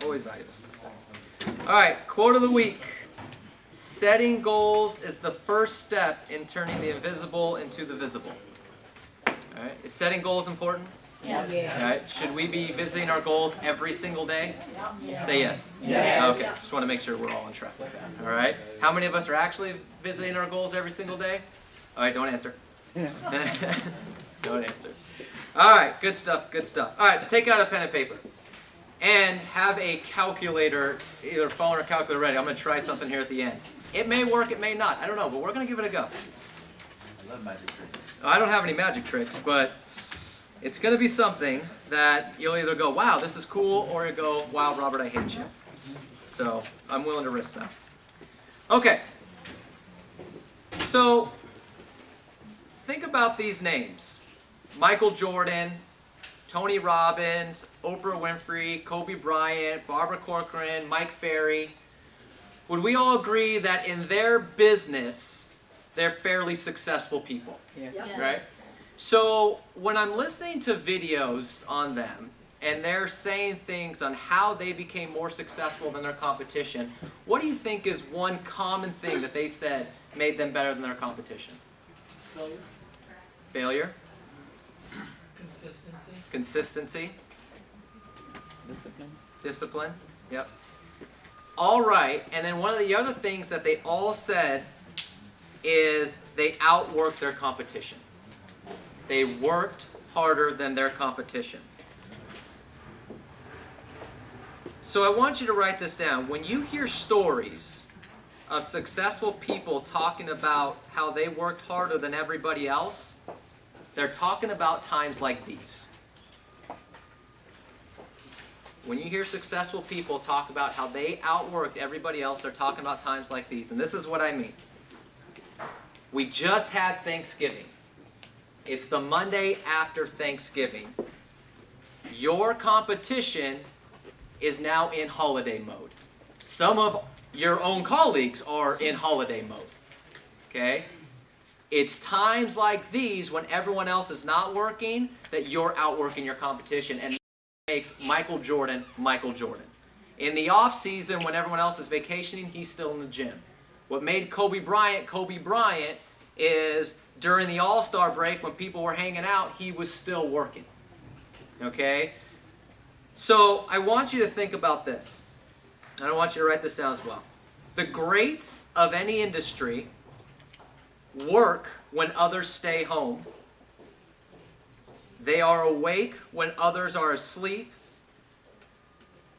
Always valuable stuff. All right, quote of the week. Setting goals is the first step in turning the invisible into the visible. All right, is setting goals important? Yes. All right, should we be visiting our goals every single day? Yes. Say yes. Yes. Okay, just want to make sure we're all on track with that. All right, how many of us are actually visiting our goals every single day? All right, don't answer. Don't answer. All right, good stuff, good stuff. All right, so take out a pen and paper and have a calculator, either phone or calculator ready. I'm going to try something here at the end. It may work, it may not. I don't know, but we're going to give it a go. I love magic tricks. I don't have any magic tricks, but it's going to be something that you'll either go, wow, this is cool, or you go, wow, Robert, I hate you. So I'm willing to risk that. Okay. So think about these names. Michael Jordan, Tony Robbins, Oprah Winfrey, Kobe Bryant, Barbara Corcoran, Mike Ferry. Would we all agree that in their business, they're fairly successful people? Yes. Right? So when I'm listening to videos on them, and they're saying things on how they became more successful than their competition, what do you think is one common thing that they said made them better than their competition? Failure. Failure? Consistency. Consistency? Discipline. Discipline? Yep. All right, and then one of the other things that they all said is they outworked their competition. They worked harder than their competition. So I want you to write this down. When you hear stories of successful people talking about how they worked harder than everybody else, they're talking about times like these. When you hear successful people talk about how they outworked everybody else, they're talking about times like these. And this is what I mean. We just had Thanksgiving. It's the Monday after Thanksgiving. Your competition is now in holiday mode. Some of your own colleagues are in holiday mode. Okay? It's times like these when everyone else is not working that you're outworking your competition, and that makes Michael Jordan Michael Jordan. In the off season when everyone else is vacationing, he's still in the gym. What made Kobe Bryant is during the All-Star break when people were hanging out, he was still working. Okay? So I want you to think about this. And I want you to write this down as well. The greats of any industry work when others stay home. They are awake when others are asleep.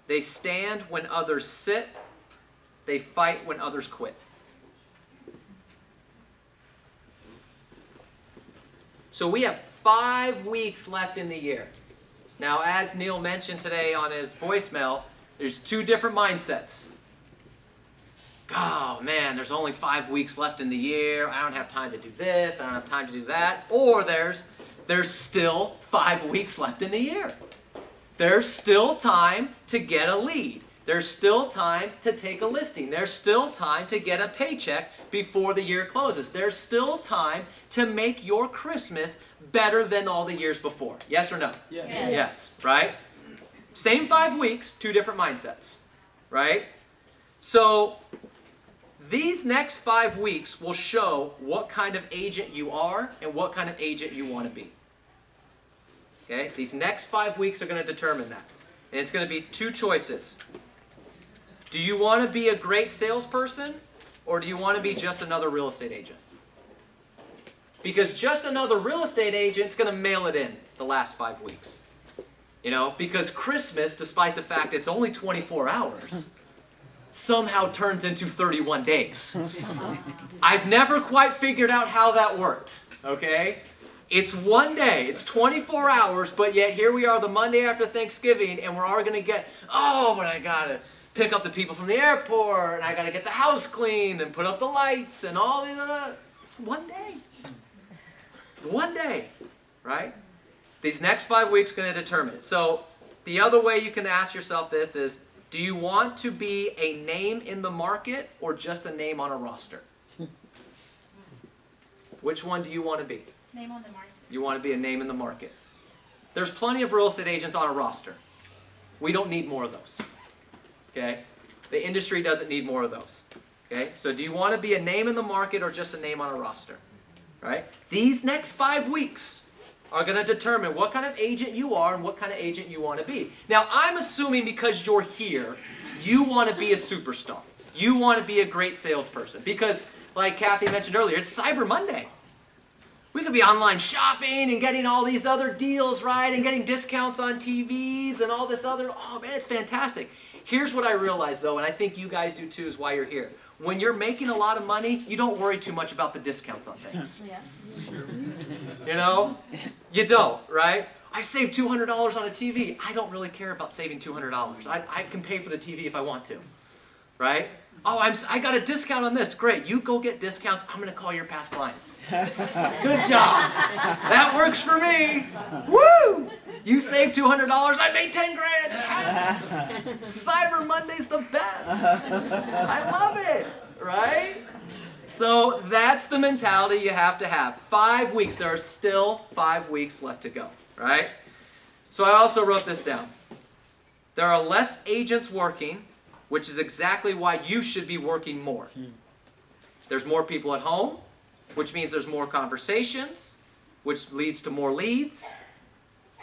They stand when others sit. They fight when others quit. So we have 5 weeks left in the year. Now, as Neil mentioned today on his voicemail, there's 2 different mindsets. Oh man, there's only 5 weeks left in the year. I don't have time to do this. I don't have time to do that. Or there's still 5 weeks left in the year. There's still time to get a lead. There's still time to take a listing. There's still time to get a paycheck before the year closes. There's still time to make your Christmas better than all the years before. Yes or no? Yeah. Yes. Yes, right? Same 5 weeks, 2 different mindsets, right? So these next 5 weeks will show what kind of agent you are and what kind of agent you want to be. Okay? These next 5 weeks are going to determine that. And it's going to be 2 choices. Do you want to be a great salesperson, or do you want to be just another real estate agent? Because just another real estate agent is going to mail it in the last 5 weeks. You know, because Christmas, despite the fact it's only 24 hours, somehow turns into 31 days. I've never quite figured out how that worked, okay? It's one day, it's 24 hours, but yet here we are the Monday after Thanksgiving, and we're all going to get, oh, but I got to pick up the people from the airport, and I got to get the house cleaned and put up the lights and all these other. It's one day. One day, right? These next 5 weeks are going to determine it. So the other way you can ask yourself this is, do you want to be a name in the market or just a name on a roster? Which one do you want to be? Name on the market. You want to be a name in the market. There's plenty of real estate agents on a roster. We don't need more of those. Okay? The industry doesn't need more of those. Okay? So do you want to be a name in the market or just a name on a roster? Right? These next 5 weeks are going to determine what kind of agent you are and what kind of agent you want to be. Now, I'm assuming because you're here, you want to be a superstar. You want to be a great salesperson. Because, like Kathy mentioned earlier, it's Cyber Monday. We could be online shopping and getting all these other deals, right? And getting discounts on TVs and all this other, oh man, it's fantastic. Here's what I realize though, and I think you guys do too, is why you're here. When you're making a lot of money, you don't worry too much about the discounts on things. Yeah. You know? You don't, right? I saved $200 on a TV. I don't really care about saving $200. I can pay for the TV if I want to, right? Oh, I got a discount on this. Great. You go get discounts. I'm going to call your past clients. Good job. That works for me. Woo! You saved $200. I made 10 grand. Yes! Cyber Monday's the best. I love it, right? So that's the mentality you have to have. 5 weeks. There are still 5 weeks left to go, right? So I also wrote this down. There are less agents working, which is exactly why you should be working more. There's more people at home, which means there's more conversations, which leads to more leads,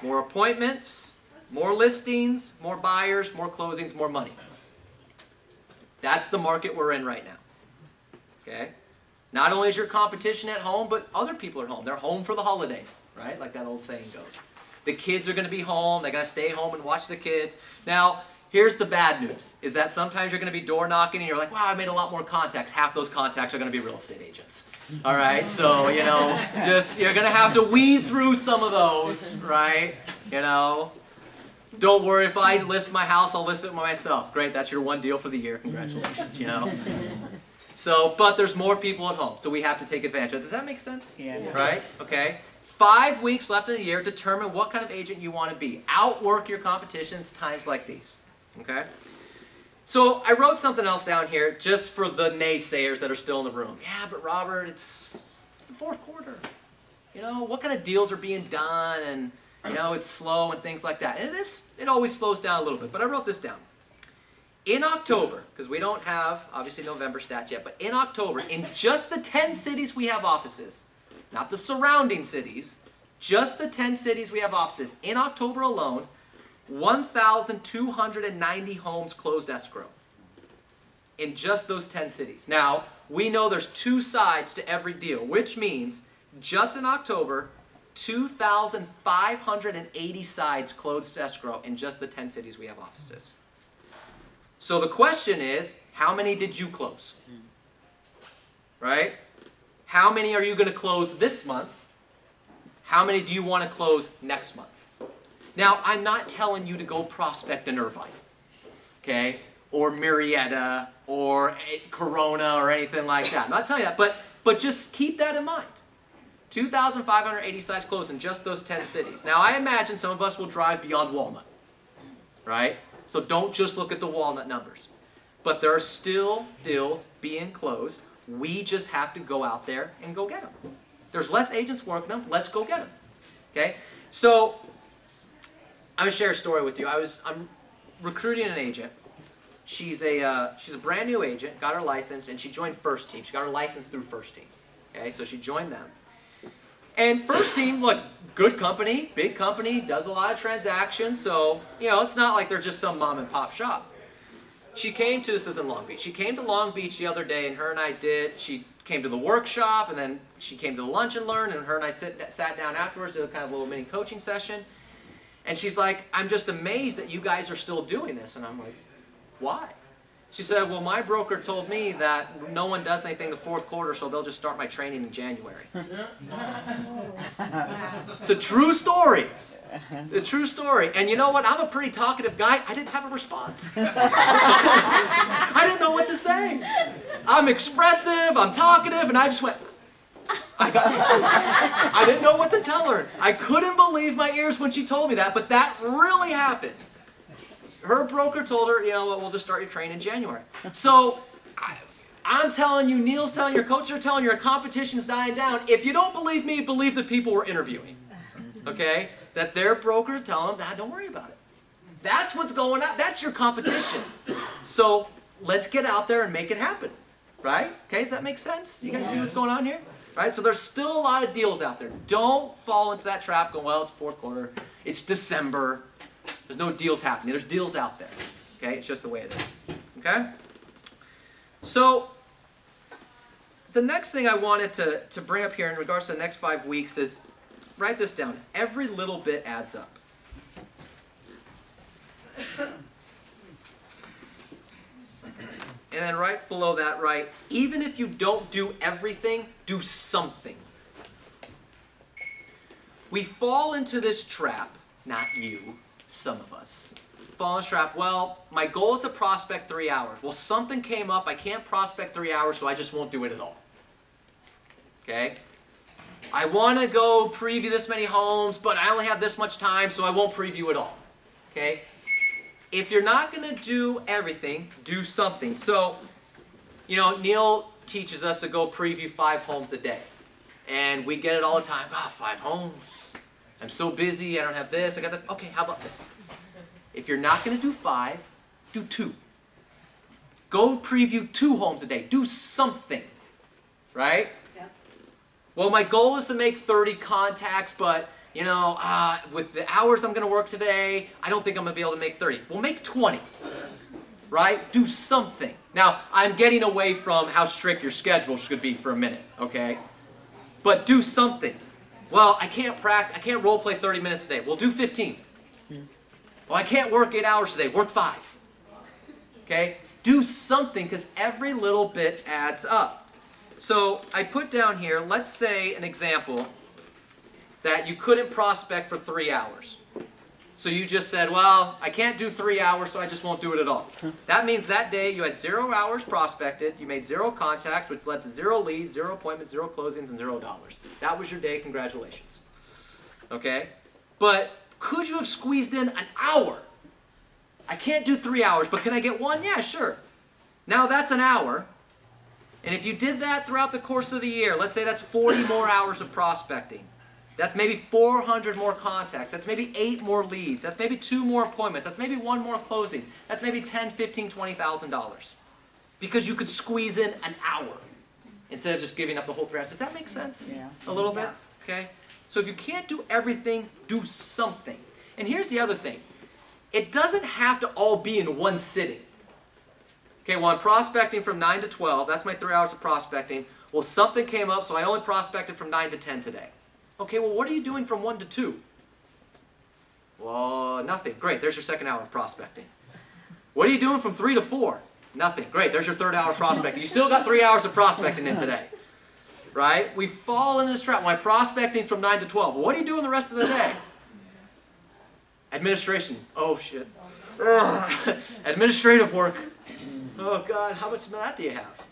more appointments, more listings, more buyers, more closings, more money. That's the market we're in right now. Okay? Not only is your competition at home, but other people are home. They're home for the holidays, right? Like that old saying goes. The kids are going to be home. They're going to stay home and watch the kids. Now, here's the bad news, is that sometimes you're going to be door knocking and you're like, wow, I made a lot more contacts. Half those contacts are going to be real estate agents. All right, so, you know, just, you're going to have to weed through some of those, right? You know, don't worry, if I list my house, I'll list it myself. Great, that's your one deal for the year. Congratulations, you know. So, but there's more people at home, so we have to take advantage of it. Does that make sense? Yeah. Right? Okay. 5 weeks left in the year. Determine what kind of agent you want to be. Outwork your competitions times like these. Okay? So I wrote something else down here just for the naysayers that are still in the room. Yeah, but Robert, it's the fourth quarter. You know, what kind of deals are being done, and you know, it's slow and things like that. And it always slows down a little bit, but I wrote this down. In October, because we don't have, obviously, November stats yet, but in October, in just the 10 cities we have offices, not the surrounding cities, just the 10 cities we have offices, in October alone, 1,290 homes closed escrow in just those 10 cities. Now, we know there's 2 sides to every deal, which means just in October, 2,580 sides closed escrow in just the 10 cities we have offices. So the question is, how many did you close? Right? How many are you going to close this month? How many do you want to close next month? Now, I'm not telling you to go prospect in Irvine, okay, or Marietta, or Corona, or anything like that. I'm not telling you that, but just keep that in mind. 2,580 sites closed in just those 10 cities. Now, I imagine some of us will drive beyond Walnut, right? So don't just look at the Walnut numbers. But there are still deals being closed. We just have to go out there and go get them. There's less agents working them. Let's go get them, okay? So I'm going to share a story with you. I'm recruiting an agent. She's a brand new agent, got her license, and she joined First Team. She got her license through First Team. Okay, so she joined them. And First Team, look, good company, big company, does a lot of transactions, so, you know, it's not like they're just some mom and pop shop. This is in Long Beach. She came to Long Beach the other day, and she came to the workshop, and then she came to the lunch and learn, and her and I sat down afterwards, did a kind of little mini coaching session. And she's like, I'm just amazed that you guys are still doing this. And I'm like, why? She said, well, my broker told me that no one does anything the fourth quarter, so they'll just start my training in January. It's a true story. A true story. And you know what? I'm a pretty talkative guy. I didn't have a response. I didn't know what to say. I'm expressive, I'm talkative, and I just went, I didn't know what to tell her. I couldn't believe my ears when she told me that, but that really happened. Her broker told her, you know what, we'll just start your training in January. So I'm telling you, Neil's telling you, your coaches are telling you, your competition's dying down. If you don't believe me, believe the people we're interviewing. Okay? That their broker telling them, don't worry about it. That's what's going on. That's your competition. So let's get out there and make it happen, right? Okay, does that make sense? You guys see what's going on here? Right? So there's still a lot of deals out there. Don't fall into that trap going, well, it's fourth quarter, it's December, there's no deals happening. There's deals out there. Okay, it's just the way it is. Okay? So the next thing I wanted to bring up here in regards to the next 5 weeks is, write this down. Every little bit adds up. And then right below that, right, even if you don't do everything, do something. We fall into this trap, not you, some of us. Fall in this trap, well, my goal is to prospect 3 hours. Well, something came up, I can't prospect 3 hours, so I just won't do it at all. Okay? I want to go preview this many homes, but I only have this much time, so I won't preview at all. Okay? If you're not going to do everything, do something. So, you know, Neil teaches us to go preview 5 homes a day. And we get it all the time. God, 5 homes. I'm so busy. I don't have this. I got this. Okay, how about this? If you're not going to do 5, do 2. Go preview 2 homes a day. Do something. Right? Yep. Well, my goal is to make 30 contacts, but you know, with the hours I'm going to work today, I don't think I'm going to be able to make 30. Well, make 20, right? Do something. Now, I'm getting away from how strict your schedule should be for a minute, okay? But do something. Well, I can't role play 30 minutes a day. Well, do 15. Well, I can't work 8 hours a day. Work 5. Okay? Do something, because every little bit adds up. So I put down here, let's say an example that you couldn't prospect for 3 hours. So you just said, well, I can't do 3 hours, so I just won't do it at all. That means that day you had 0 hours prospected, you made 0 contacts, which led to 0 leads, 0 appointments, 0 closings, and $0. That was your day. Congratulations. Okay? But could you have squeezed in an hour? I can't do 3 hours, but can I get 1? Yeah, sure. Now that's an hour. And if you did that throughout the course of the year, let's say that's 40 more hours of prospecting. That's maybe 400 more contacts. That's maybe 8 more leads. That's maybe 2 more appointments. That's maybe 1 more closing. That's maybe $10,000, $15,000, $20,000. Because you could squeeze in an hour instead of just giving up the whole 3 hours. Does that make sense? Yeah. A little bit? Okay? So if you can't do everything, do something. And here's the other thing. It doesn't have to all be in one sitting. Okay, well, I'm prospecting from 9 to 12. That's my 3 hours of prospecting. Well, something came up, so I only prospected from 9 to 10 today. Okay, well, what are you doing from 1 to 2? Well, nothing. Great, there's your 2nd hour of prospecting. What are you doing from 3 to 4? Nothing. Great, there's your 3rd hour of prospecting. You still got 3 hours of prospecting in today. Right? We fall in this trap. When I'm prospecting from 9 to 12, what are you doing the rest of the day? Administration. Oh, shit. Administrative work. Oh, God, how much of that do you have?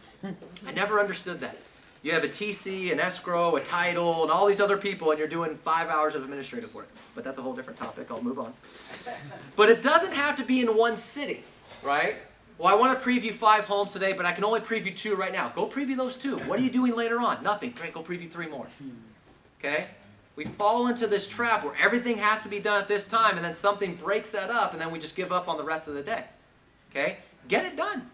I never understood that. You have a TC, an escrow, a title, and all these other people, and you're doing 5 hours of administrative work. But that's a whole different topic. I'll move on. But it doesn't have to be in one sitting, right? Well, I want to preview 5 homes today, but I can only preview 2 right now. Go preview those 2. What are you doing later on? Nothing. Great, go preview 3 more. Okay? We fall into this trap where everything has to be done at this time, and then something breaks that up, and then we just give up on the rest of the day. Okay? Get it done.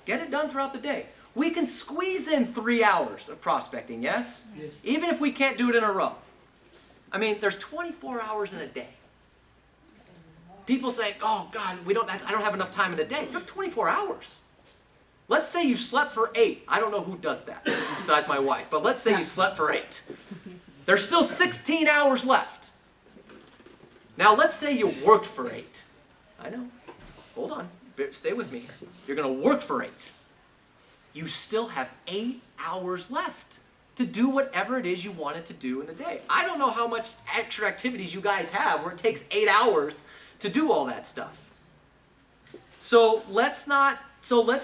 Get it done throughout the day. We can squeeze in 3 hours of prospecting, yes? Yes. Even if we can't do it in a row. I mean, there's 24 hours in a day. People say, oh, God, I don't have enough time in a day. You have 24 hours. Let's say you slept for 8. I don't know who does that besides my wife, but let's say you slept for 8. There's still 16 hours left. Now, let's say you worked for 8. I know. Hold on. Stay with me here. You're going to work for 8. You still have 8 hours left to do whatever it is you wanted to do in the day. I don't know how much extra activities you guys have where it takes 8 hours to do all that stuff. So let's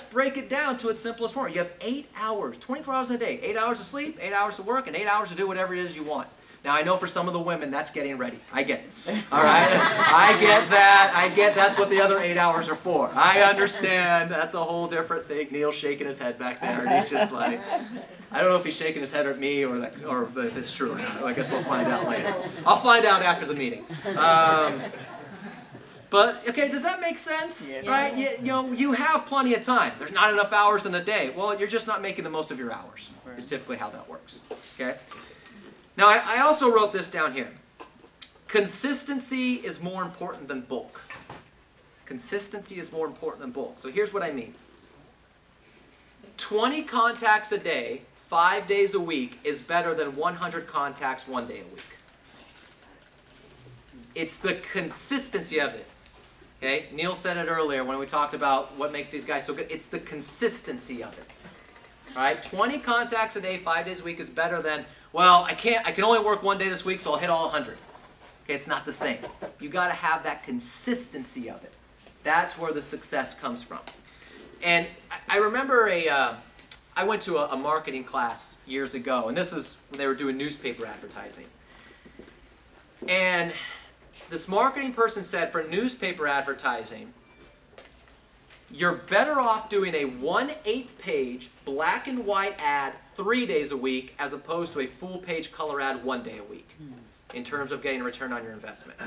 break it down to its simplest form. You have 8 hours, 24 hours in a day, 8 hours of sleep, 8 hours of work, and 8 hours to do whatever it is you want. Now, I know for some of the women, that's getting ready. I get it. All right? I get that. I get that's what the other 8 hours are for. I understand. That's a whole different thing. Neil's shaking his head back there, and he's just like, I don't know if he's shaking his head at me or if it's true or not. I guess we'll find out later. I'll find out after the meeting. But, okay, does that make sense? Yeah. Right? Yes. You have plenty of time. There's not enough hours in a day. Well, you're just not making the most of your hours, Right. is typically how that works. Okay? Now, I also wrote this down here. Consistency is more important than bulk. Consistency is more important than bulk. So here's what I mean. 20 contacts a day, 5 days a week, is better than 100 contacts 1 day a week. It's the consistency of it. Okay? Neil said it earlier when we talked about what makes these guys so good. It's the consistency of it. All right? 20 contacts a day, 5 days a week is better than, well, I can only work 1 day this week, so I'll hit all 100. Okay, it's not the same. You got to have that consistency of it. That's where the success comes from. And I remember I went to a marketing class years ago, and this is when they were doing newspaper advertising. And this marketing person said for newspaper advertising, you're better off doing a 1/8 page black and white ad 3 days a week as opposed to a full page color ad 1 day a week in terms of getting a return on your investment.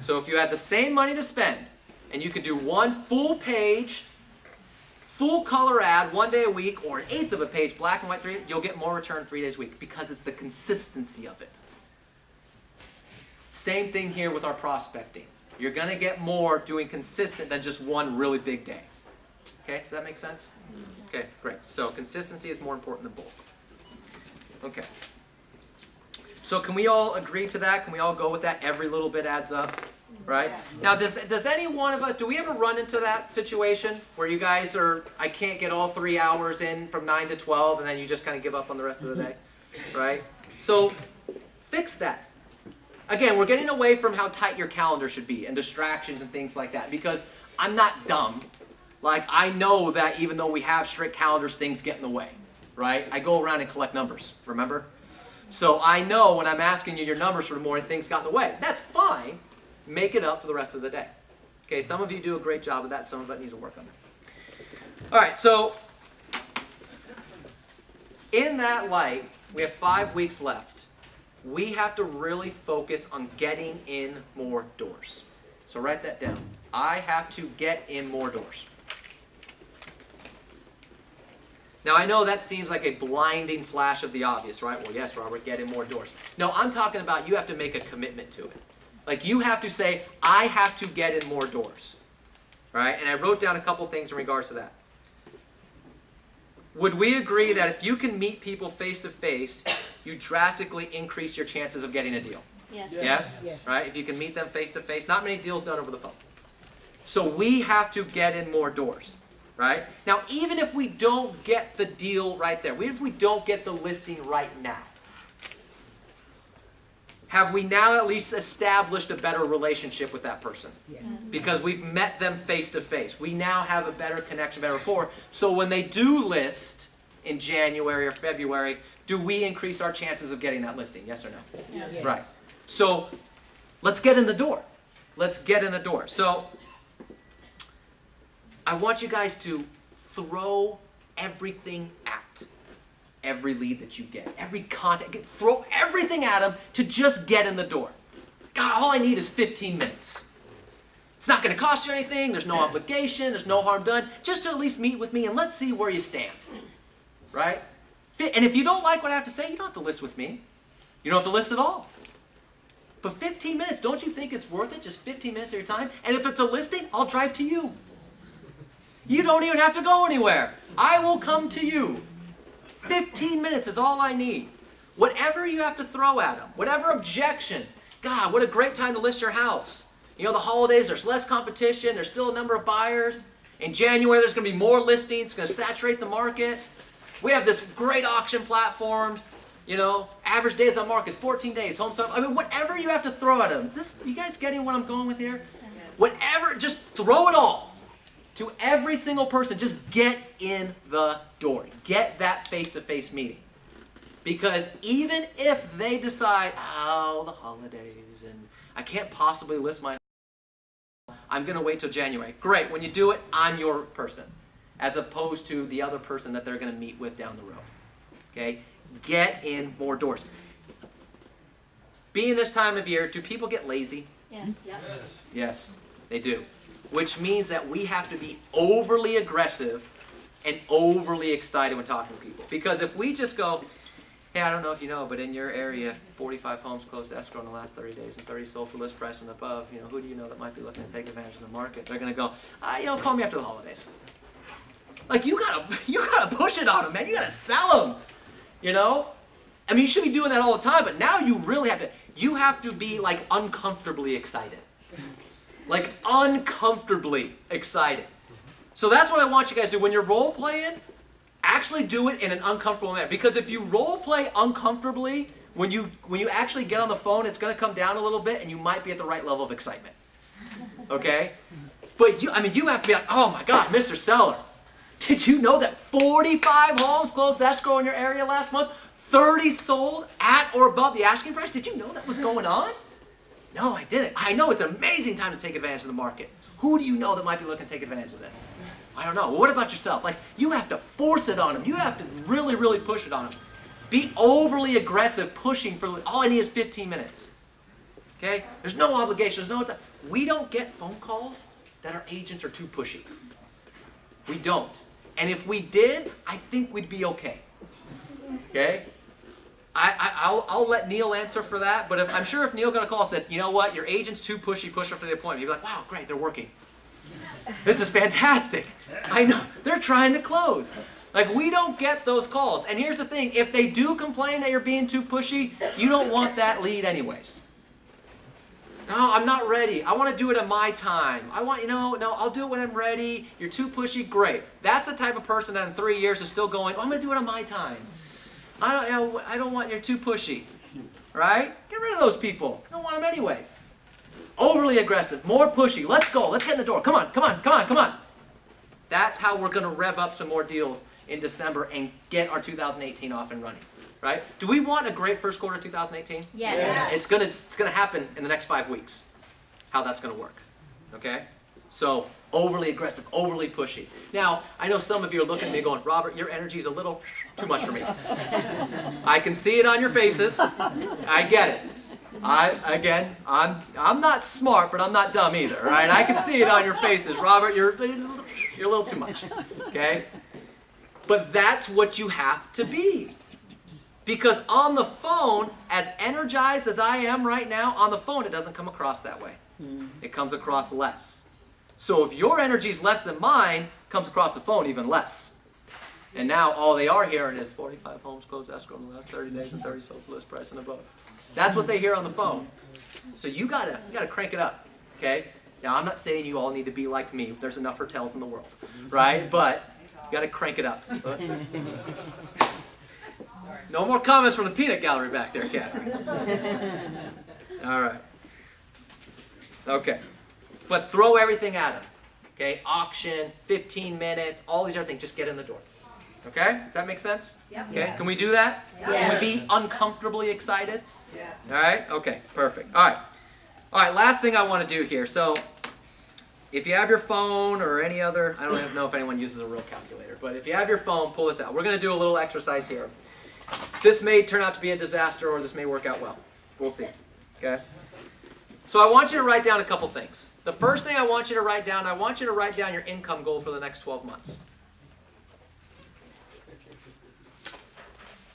So if you had the same money to spend and you could do one full page, full color ad 1 day a week or 1/8 of a page black and white, you'll get more return 3 days a week because it's the consistency of it. Same thing here with our prospecting. You're going to get more doing consistent than just one really big day. Okay, does that make sense? Okay, great. So consistency is more important than bulk. Okay. So can we all agree to that? Can we all go with that? Every little bit adds up, right? Yes. Now, does any one of us, do we ever run into that situation where you guys are, I can't get all 3 hours in from 9 to 12, and then you just kind of give up on the rest of the day, right? So fix that. Again, we're getting away from how tight your calendar should be and distractions and things like that because I'm not dumb. Like, I know that even though we have strict calendars, things get in the way, right? I go around and collect numbers, remember? So I know when I'm asking you your numbers for the morning, things got in the way. That's fine. Make it up for the rest of the day. Okay, some of you do a great job of that. Some of it needs to work on it. All right, so in that light, we have 5 weeks left. We have to really focus on getting in more doors. So write that down. I have to get in more doors. Now, I know that seems like a blinding flash of the obvious, right? Well, yes, Robert, get in more doors. No, I'm talking about you have to make a commitment to it. Like, you have to say, I have to get in more doors, right? And I wrote down a couple things in regards to that. Would we agree that if you can meet people face-to-face, you drastically increase your chances of getting a deal? Yes. Yes? Yes. Right? If you can meet them face-to-face, not many deals done over the phone. So we have to get in more doors. Right? Now, even if we don't get the deal right there, even if we don't get the listing right now, have we now at least established a better relationship with that person? Yes. Because we've met them face to face. We now have a better connection, better rapport. So when they do list in January or February, do we increase our chances of getting that listing? Yes or no? Yes. Right. So let's get in the door. Let's get in the door. So I want you guys to throw everything at every lead that you get, every contact. Throw everything at them to just get in the door. God, all I need is 15 minutes. It's not going to cost you anything. There's no obligation. There's no harm done. Just to at least meet with me and let's see where you stand. Right? And if you don't like what I have to say, you don't have to list with me. You don't have to list at all. But 15 minutes, don't you think it's worth it? Just 15 minutes of your time? And if it's a listing, I'll drive to you. You don't even have to go anywhere. I will come to you. 15 minutes is all I need. Whatever you have to throw at them, whatever objections. God, what a great time to list your house. You know, the holidays, there's less competition. There's still a number of buyers. In January, there's going to be more listings. It's going to saturate the market. We have this great auction platforms. You know, average days on market is 14 days. Home sale. I mean, whatever you have to throw at them. Is this, you guys getting what I'm going with here? Whatever, just throw it all. To every single person, just get in the door. Get that face-to-face meeting. Because even if they decide, oh, the holidays, and I can't possibly list my home, I'm going to wait till January. Great, when you do it, I'm your person. As opposed to the other person that they're going to meet with down the road. Okay? Get in more doors. Being this time of year, do people get lazy? Yes. Yes. They do. Which means that we have to be overly aggressive and overly excited when talking to people. Because if we just go, hey, I don't know if you know, but in your area, 45 homes closed escrow in the last 30 days and 30 sold for list price and above. Who do you know that might be looking to take advantage of the market? They're going to go, call me after the holidays. Like, you gotta push it on them, man. You gotta sell them. I mean, you should be doing that all the time, but now you really have to. You have to be like uncomfortably excited. Like uncomfortably excited. So that's what I want you guys to do. When you're role playing, actually do it in an uncomfortable manner. Because if you role play uncomfortably, when you actually get on the phone, it's going to come down a little bit, and you might be at the right level of excitement. Okay? But you have to be like, oh my God, Mr. Seller, did you know that 45 homes closed escrow in your area last month? 30 sold at or above the asking price? Did you know that was going on? No, I didn't. I know it's an amazing time to take advantage of the market. Who do you know that might be looking to take advantage of this? I don't know. Well, what about yourself? Like, you have to force it on them. You have to really, really push it on them. Be overly aggressive pushing for, all I need is 15 minutes. Okay? There's no obligation. There's no time. We don't get phone calls that our agents are too pushy. We don't. And if we did, I think we'd be okay. Okay? I'll let Neil answer for that, but I'm sure if Neil got a call and said, you know what, your agent's too pushy, push up for the appointment, he'd be like, wow, great, they're working. This is fantastic. I know, they're trying to close. Like, we don't get those calls. And here's the thing, if they do complain that you're being too pushy, you don't want that lead anyways. No, I'm not ready. I want to do it at my time. No, I'll do it when I'm ready. You're too pushy, great. That's the type of person that in 3 years is still going, I'm going to do it on my time. I don't want, you're too pushy, right? Get rid of those people. I don't want them anyways. Overly aggressive, more pushy. Let's go. Let's get in the door. Come on. That's how we're going to rev up some more deals in December and get our 2018 off and running, right? Do we want a great first quarter of 2018? Yes. It's gonna happen in the next 5 weeks. How that's going to work, okay? So overly aggressive, overly pushy. Now, I know some of you are looking at me going, Robert, your energy is a little too much for me. I can see it on your faces. I get it. I'm not smart, but I'm not dumb either, right? I can see it on your faces. Robert, you're a little too much, okay? But that's what you have to be. Because on the phone, as energized as I am right now, on the phone it doesn't come across that way. It comes across less. So if your energy is less than mine, it comes across the phone even less. And now all they are hearing is 45 homes closed escrow in the last 30 days and 30 sold for list price and above. That's what they hear on the phone. So you gotta crank it up, okay? Now I'm not saying you all need to be like me. There's enough hotels in the world, right? But you gotta crank it up. No more comments from the peanut gallery back there, Catherine. All right. Okay. But throw everything at them. Okay? Auction, 15 minutes, all these other things. Just get in the door. Okay? Does that make sense? Yep. Okay. Yes. Can we do that? Yes. Can we be uncomfortably excited? Yes. All right? Okay. Perfect. All right. All right. Last thing I want to do here. So, if you have your phone or any other, I don't even know if anyone uses a real calculator, but if you have your phone, pull this out. We're going to do a little exercise here. This may turn out to be a disaster, or this may work out well. We'll see. Okay? So I want you to write down a couple things. The first thing I want you to write down your income goal for the next 12 months.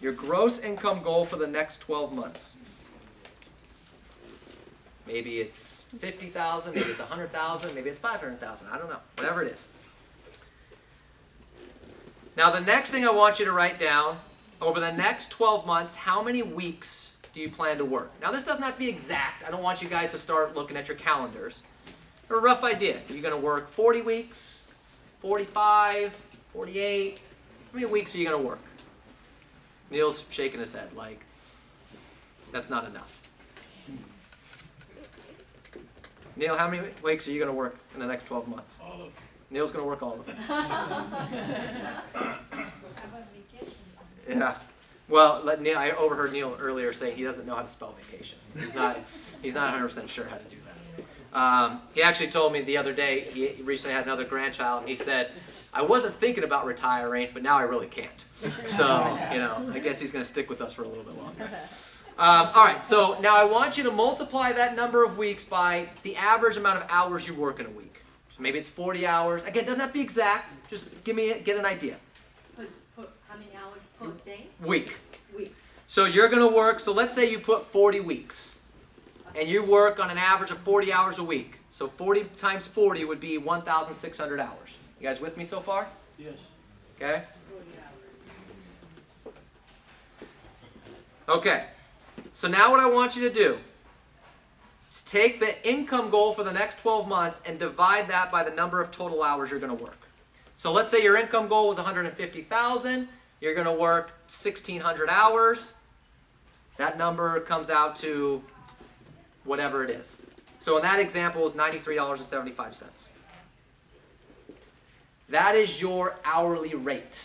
Your gross income goal for the next 12 months. Maybe it's 50,000, maybe it's 100,000, maybe it's 500,000. I don't know. Whatever it is. Now the next thing I want you to write down, over the next 12 months, how many weeks do you plan to work? Now this doesn't have to be exact. I don't want you guys to start looking at your calendars. A rough idea. Are you going to work 40 weeks, 45, 48? How many weeks are you going to work? Neil's shaking his head like, that's not enough. Neil, how many weeks are you going to work in the next 12 months? All of them. Neil's going to work all of them. Yeah. Well, I overheard Neil earlier saying he doesn't know how to spell vacation. He's not 100% sure how to do that. He actually told me the other day, he recently had another grandchild, and he said, I wasn't thinking about retiring, but now I really can't. So, I guess he's going to stick with us for a little bit longer. All right, so now I want you to multiply that number of weeks by the average amount of hours you work in a week. So maybe it's 40 hours. Again, it doesn't have to be exact. Just get an idea. How many hours per day? Week. Week. So you're going to work, so let's say you put 40 weeks. And you work on an average of 40 hours a week. So 40 times 40 would be 1,600 hours. You guys with me so far? Yes. Okay? Okay. So now what I want you to do is take the income goal for the next 12 months and divide that by the number of total hours you're going to work. So let's say your income goal was 150,000. You're going to work 1,600 hours. That number comes out to whatever it is. So in that example, it's $93.75. That is your hourly rate.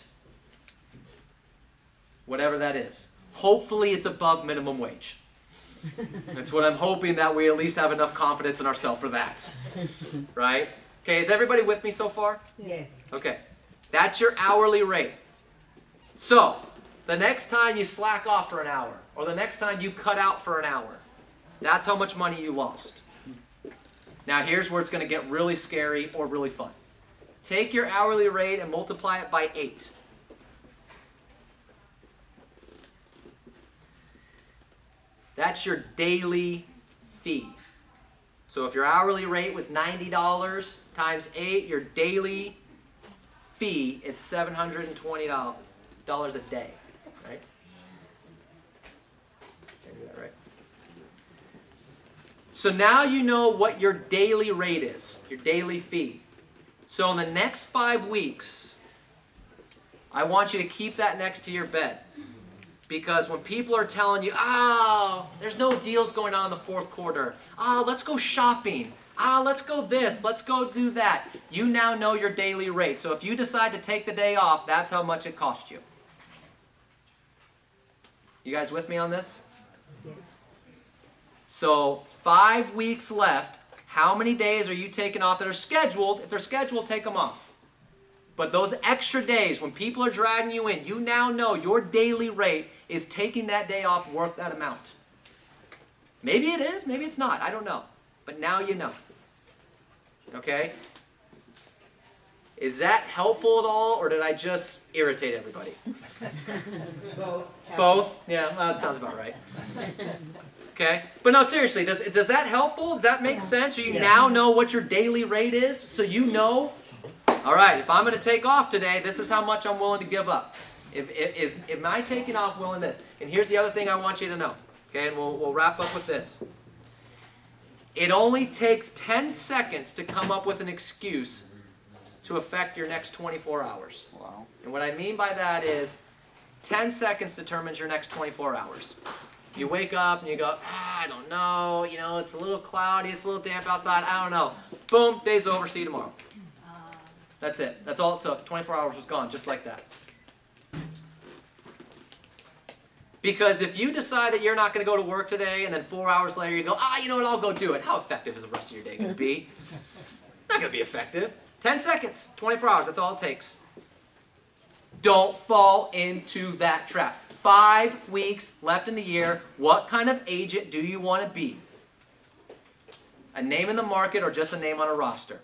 Whatever that is. Hopefully it's above minimum wage. That's what I'm hoping, that we at least have enough confidence in ourselves for that. Right? Okay, is everybody with me so far? Yes. Okay. That's your hourly rate. So, the next time you slack off for an hour, or the next time you cut out for an hour, that's how much money you lost. Now here's where it's going to get really scary or really fun. Take your hourly rate and multiply it by 8. That's your daily fee. So if your hourly rate was $90 times 8, your daily fee is $720 a day. Right? Did I do that right? So now you know what your daily rate is, your daily fee. So in the next 5 weeks, I want you to keep that next to your bed. Because when people are telling you, oh, there's no deals going on in the fourth quarter. Oh, let's go shopping. Ah, let's go this. Let's go do that. You now know your daily rate. So if you decide to take the day off, that's how much it cost you. You guys with me on this? Yes. So 5 weeks left. How many days are you taking off that are scheduled? If they're scheduled, take them off. But those extra days, when people are dragging you in, you now know your daily rate is taking that day off worth that amount. Maybe it is, maybe it's not. I don't know. But now you know. Okay? Is that helpful at all, or did I just irritate everybody? Both. Both? Yeah, well, that sounds about right. Okay? But no, seriously, does that helpful? Does that make sense? So you now know what your daily rate is? So you know, all right, if I'm going to take off today, this is how much I'm willing to give up. If my taking off willing this? And here's the other thing I want you to know. Okay, and we'll wrap up with this. It only takes 10 seconds to come up with an excuse to affect your next 24 hours. Wow. And what I mean by that is 10 seconds determines your next 24 hours. You wake up and you go, I don't know, it's a little cloudy, it's a little damp outside, I don't know. Boom, day's over, see you tomorrow. That's it. That's all it took. 24 hours was gone, just like that. Because if you decide that you're not going to go to work today and then 4 hours later you go, you know what, I'll go do it. How effective is the rest of your day going to be? Not going to be effective. 10 seconds, 24 hours, that's all it takes. Don't fall into that trap. 5 weeks left in the year. What kind of agent do you want to be? A name in the market or just a name on a roster?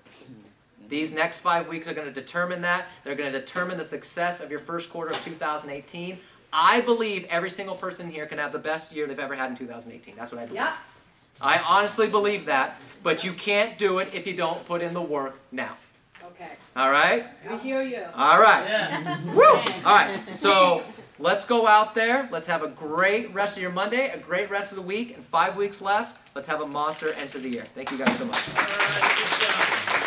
These next 5 weeks are going to determine that. They're going to determine the success of your first quarter of 2018. I believe every single person here can have the best year they've ever had in 2018. That's what I believe. Yep. I honestly believe that, but you can't do it if you don't put in the work now. Okay. All right? We hear you. All right. Yeah. Woo! All right. So let's go out there. Let's have a great rest of your Monday, a great rest of the week, and 5 weeks left. Let's have a monster end to the year. Thank you guys so much. All right, good job.